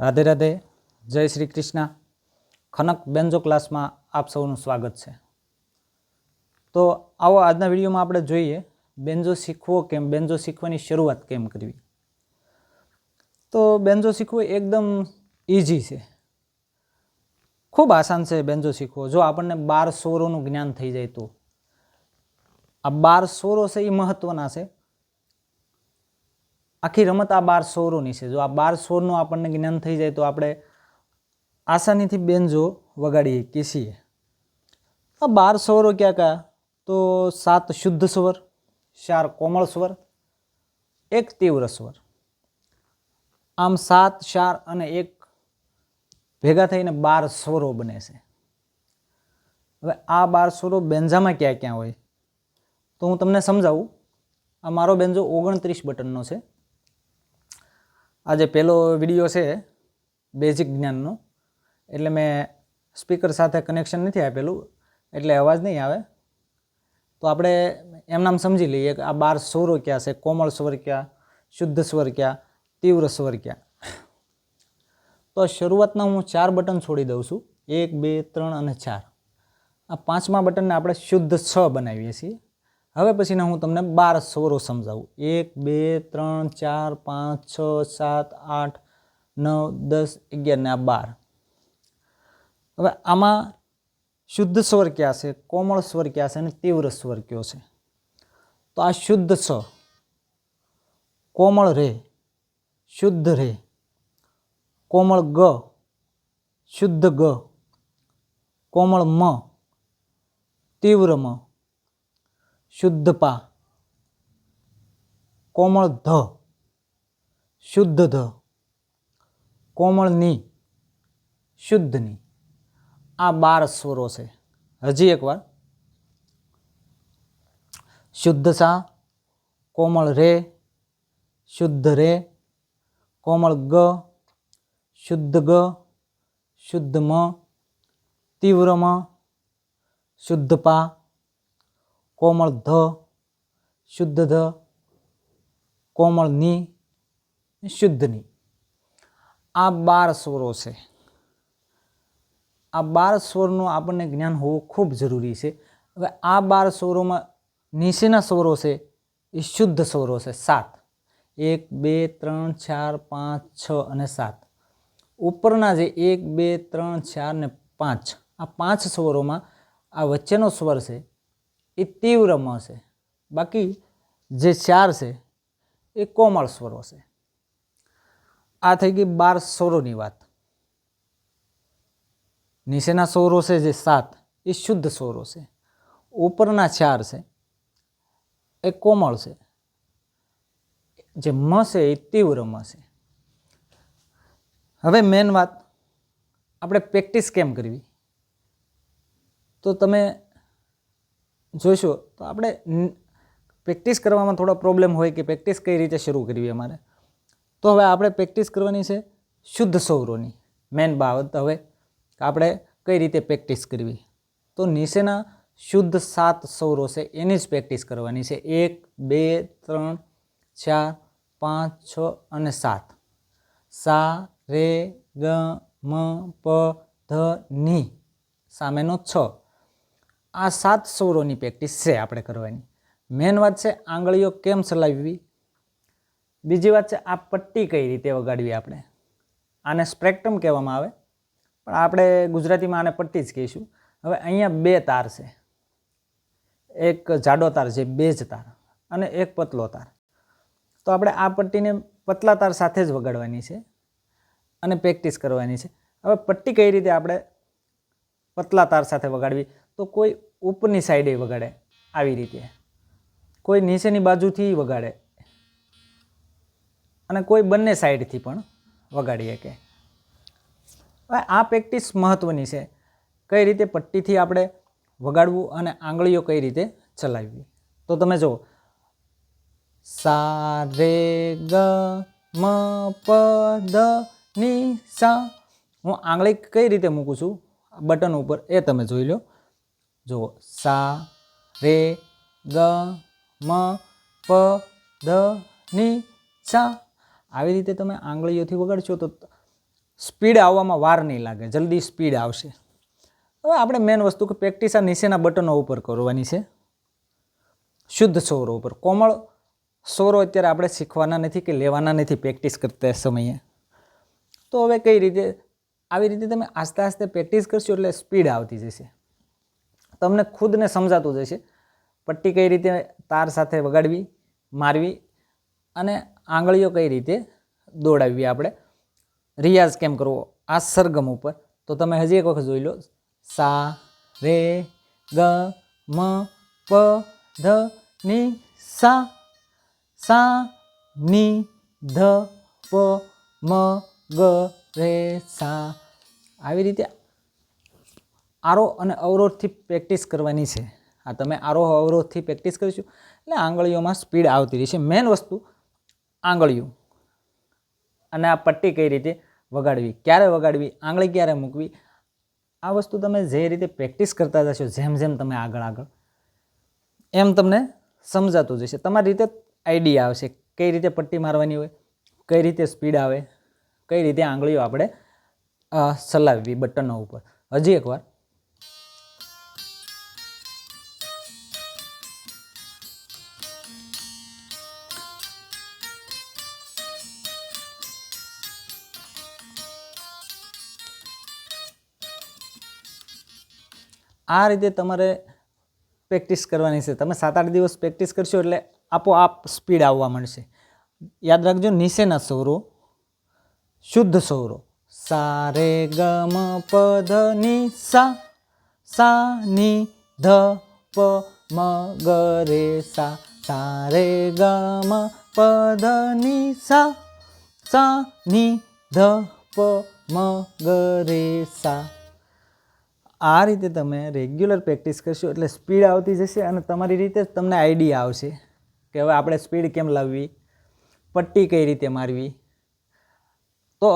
રાધે રાધે, જય શ્રી કૃષ્ણ। ખનક બેન્જો ક્લાસમાં આપ સૌનું સ્વાગત છે। તો આવો આજના વિડીયોમાં આપણે જોઈએ બેન્જો શીખવો કેમ, બેન્જો શીખવાની શરૂઆત કેમ કરવી। તો બેન્જો શીખવું એકદમ ઇઝી છે, ખૂબ આસાન છે બેન્જો શીખવો। જો આપણને 12 સ્વરોનું જ્ઞાન થઈ જાય તો આ 12 સ્વરો છે એ મહત્વના છે। આખી રમત આ 12 સ્વરોની છે। જો આ 12 સ્વરનું આપણને જ્ઞાન થઈ જાય તો આપણે આસાનીથી બેન્જો વગાડી શકીએ છીએ। આ 12 સ્વરો ક્યાં ક્યાં? તો 7 શુદ્ધ સ્વર, 4 કોમળ સ્વર, 1 તીવ્ર સ્વર। આમ 7, 4 અને 1 ભેગા થઈને 12 સ્વરો બને છે। હવે આ 12 સ્વરો બેન્જામાં ક્યાં ક્યાં હોય તો હું તમને સમજાવું। આ મારો બેન્જો 29 બટનનો છે। આ જે પહેલો વિડીયો છે બેઝિક જ્ઞાનનો, એટલે મેં સ્પીકર સાથે કનેક્શન નથી આપેલું એટલે અવાજ નહીં આવે। તો આપણે એમ નામ સમજી લઈએ કે આ 12 સ્વરો ક્યાં છે, કોમળ સ્વર ક્યાં, શુદ્ધ સ્વર ક્યાં, તીવ્ર સ્વર ક્યાં। તો શરૂઆતના હું 4 બટન છોડી દઉં છું, 1, 2, 3 અને 4। આ 5મા બટનને આપણે શુદ્ધ 6 બનાવીએ છીએ। હવે પછીના હું તમને 12 સ્વરો સમજાવું, 1, 2, 3, 4, 5, 6, 7, 8, 9, 10, 11 ને આ 12। હવે આમાં શુદ્ધ સ્વર ક્યાં છે, કોમળ સ્વર ક્યાં છે અને તીવ્ર સ્વર કયો છે? તો આ શુદ્ધ સ, કોમળ રે, શુદ્ધ રે, કોમળ ગ, શુદ્ધ ગ, કોમળ મ, તીવ્ર મ, શુદ્ધ પા, કોમળ ધ, શુદ્ધ ધ, કોમળ ની, શુદ્ધ ની। આ 12 સ્વરો છે। હજી એકવાર, શુદ્ધ સા, કોમળ રે, શુદ્ધ રે, કોમળ ગ, શુદ્ધ ગ, શુદ્ધ મ, તીવ્ર મ, શુદ્ધ પા, કોમળ ધ, શુદ્ધ ધ, કોમળ ની, શુદ્ધ ની। આ 12 સ્વરો છે। આ 12 સ્વરનું આપણને જ્ઞાન હોવું ખૂબ જરૂરી છે। હવે આ 12 સ્વરોમાં નીચેના સ્વરો છે એ શુદ્ધ સ્વરો છે 7, 1, 2, 3, 4, 5, 6 અને 7। ઉપરના જે 1, 2, 3, 4 ને 5, આ 5 સ્વરોમાં આ વચ્ચેનો સ્વર છે એ તીવ્ર મ છે, બાકી જે 4 છે એ કોમળ સ્વરો છે। આ થઈ ગઈ 12 સ્વરોની વાત। નીચેના સ્વરો છે જે 7 એ શુદ્ધ સ્વરો છે, ઉપરના 4 છે એ કોમળ છે, જે મ છે એ તીવ્ર મ છે। હવે મેન વાત, આપણે પ્રેક્ટિસ કેમ કરવી? તો તમે જોઈશો તો આપણે પ્રેક્ટિસ કરવામાં થોડો પ્રોબ્લેમ હોય કે પ્રેક્ટિસ કઈ રીતે શરૂ કરવી અમારે। તો હવે આપણે પ્રેક્ટિસ કરવાની છે શુદ્ધ સ્વરોની। મેન બાબત હવે આપણે કઈ રીતે પ્રેક્ટિસ કરવી, તો નીચેના શુદ્ધ 7 સ્વરો છે એની જ પ્રેક્ટિસ કરવાની છે। 1, 2, 3, 4, 5, 6 અને 7। સા, રે, ગ, મ, પ, ધ, ની, સામેનો 6। આ 7 સ્વરોની પ્રેક્ટિસ છે આપણે કરવાની। મેન વાત છે આંગળીઓ કેમ ચલાવવી, બીજી વાત છે આ પટ્ટી કઈ રીતે વગાડવી। આપણે આને સ્પ્રેક્ટમ કહેવામાં આવે, પણ આપણે ગુજરાતીમાં આને પટ્ટી જ કહીશું। હવે અહીંયા 2 તાર છે, એક જાડો તાર છે, બેઝ તાર, અને એક પતલો તાર। તો આપણે આ પટ્ટીને પતલા તાર સાથે જ વગાડવાની છે અને પ્રેક્ટિસ કરવાની છે। હવે પટ્ટી કઈ રીતે આપણે પતલા તાર સાથે વગાડવી, તો કોઈ ઉપરની સાઈડે વગાડે આવી રીતે, કોઈ નીચેની બાજુથી વગાડે, અને કોઈ બંને સાઈડથી પણ વગાડી શકે। હવે આ પ્રેક્ટિસ મહત્વની છે, કઈ રીતે પટ્ટીથી આપણે વગાડવું અને આંગળીઓ કઈ રીતે ચલાવવી। તો તમે જુઓ, સા, રે, ગ, મ, પ, ધ, ની, સા। હું આંગળી કઈ રીતે મૂકું છું બટન ઉપર એ તમે જોઈ લો। જુઓ, સા, રે, ગ, મ, પ, ધ, ની, સા। આવી રીતે તમે આંગળીઓથી વગાડશો તો સ્પીડ આવવામાં વાર નહીં લાગે, જલ્દી સ્પીડ આવશે. હવે આપણે મેન વસ્તુ કે પ્રેક્ટિસ આ નીચેના બટનો ઉપર કરવાની છે. શુદ્ધ સ્વરો ઉપર. કોમળ સ્વરો અત્યારે આપણે શીખવાના નથી કે લેવાના નથી પ્રેક્ટિસ કરતા સમયે. તો હવે કઈ રીતે, આવી રીતે તમે આસ્તે આસ્તે પ્રેક્ટિસ કરશો એટલે સ્પીડ આવતી જશે, તમને ખુદને સમજાતું જશે. પટ્ટી કઈ રીતે તાર સાથે વગાડવી, મારવી અને આંગળીઓ કઈ રીતે દોડાવવી, આપણે રિયાઝ કેમ કરવો આ સરગમ ઉપર. તો તમે હજી એક વખત જોઈ લો. સા રે ગ મ પ ધ ની સા, સા ની ધ પ મ ગ રે સા. આવી રીતે આરોહ અને અવરોધથી પ્રેક્ટિસ કરવાની છે. આ તમે આરોહ અવરોધથી પ્રેક્ટિસ કરીશું એટલે આંગળીઓમાં સ્પીડ આવતી રહેશે. મેન વસ્તુ આંગળીઓ અને આ પટ્ટી કઈ રીતે વગાડવી, ક્યારે વગાડવી, આંગળી ક્યારે મૂકવી, આ વસ્તુ તમે જે રીતે પ્રેક્ટિસ કરતા જશો, જેમ જેમ તમે આગળ એમ તમને સમજાતું જશે. તમારી રીતે આઈડિયા આવશે કઈ રીતે પટ્ટી મારવાની હોય, કઈ રીતે સ્પીડ આવે, કઈ રીતે આંગળીઓ આપણે ચલાવવી બટનો ઉપર. હજી એકવાર. આ રીતે તમારે પ્રેક્ટિસ કરવાની છે. તમે 7-8 દિવસ પ્રેક્ટિસ કરશો એટલે આપોઆપ સ્પીડ આવવા મળશે. યાદ રાખજો, નીચેના સ્વરો શુદ્ધ સ્વરો સા રે ગ મ પ ધ ની સા, સા ની ધ પ મ ગ રે સા, સા રે ગ મ પ ધ ની સા, સા ની ધ પ મ ગ રે સા. આ રીતે તમે રેગ્યુલર પ્રેક્ટિસ કરશો એટલે સ્પીડ આવતી જશે અને તમારી રીતે તમને આઈડિયા આવશે કે હવે આપણે સ્પીડ કેમ લાવવી, પટ્ટી કઈ રીતે મારવી. તો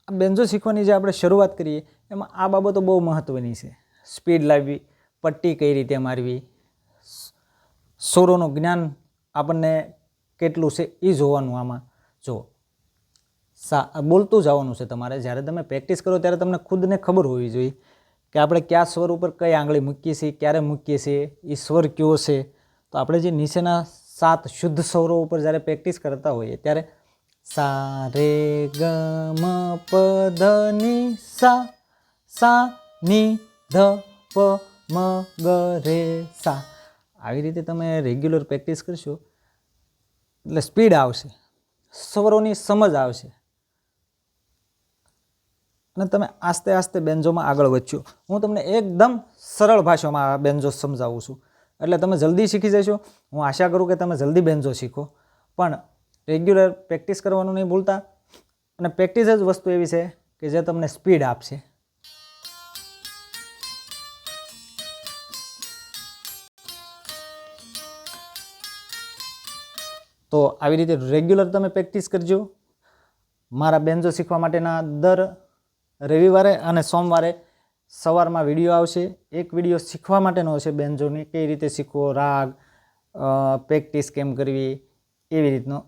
બેન્જો શીખવાની જે આપણે શરૂઆત કરીએ એમાં આ બાબતો બહુ મહત્ત્વની છે. સ્પીડ લાવવી, પટ્ટી કઈ રીતે મારવી, સ્વરોનું જ્ઞાન આપણને કેટલું છે એ જોવાનું. આમાં જો બોલતું જવાનું છે તમારે. જ્યારે તમે પ્રેક્ટિસ કરો ત્યારે તમને ખુદને ખબર હોવી જોઈએ કે આપણે કયા સ્વર ઉપર કઈ આંગળી મૂકીએ છીએ, ક્યારે મૂકીએ છીએ, એ સ્વર કયો છે. તો આપણે જે નીચેના 7 શુદ્ધ સ્વરો ઉપર જ્યારે પ્રેક્ટિસ કરતા હોઈએ ત્યારે સા રે ગ મ પ ધ ની સા, સા ની ધ પ મ ગ રે સા. આવી રીતે તમે રેગ્યુલર પ્રેક્ટિસ કરશો એટલે સ્પીડ આવશે, સ્વરોની સમજ આવશે અને તમે આસ્તે આસ્તે બેન્જોમાં આગળ વધશો. હું તમને એકદમ સરળ ભાષામાં આ બેન્જો સમજાવું છું એટલે તમે જલ્દી શીખી જશો. હું આશા કરું કે તમે જલ્દી બેન્જો શીખો, પણ રેગ્યુલર પ્રેક્ટિસ કરવાનું નહીં ભૂલતા. અને પ્રેક્ટિસ જ વસ્તુ એવી છે કે જે તમને સ્પીડ આપશે. તો આવી રીતે રેગ્યુલર તમે પ્રેક્ટિસ કરજો. મારા બેન્જો શીખવા માટેના દર રવિવારે અને સોમવારે સવારમાં વિડીયો આવશે. એક વિડીયો શીખવા માટેનો હશે બેન્જોની, કઈ રીતે શીખવો, રાગ, પ્રેક્ટિસ કેમ કરવી, એવી રીતનો.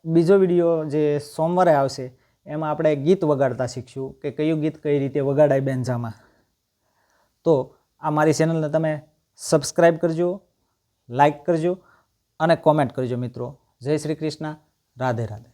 બીજો વિડીયો જે સોમવારે આવશે એમાં આપણે ગીત વગાડતા શીખશું કે કયું ગીત કઈ રીતે વગાડાય બેન્જામાં. તો આ મારી ચેનલને તમે સબસ્ક્રાઈબ કરજો, લાઈક કરજો અને કોમેન્ટ કરજો મિત્રો. જય શ્રી કૃષ્ણ, રાધે રાધે.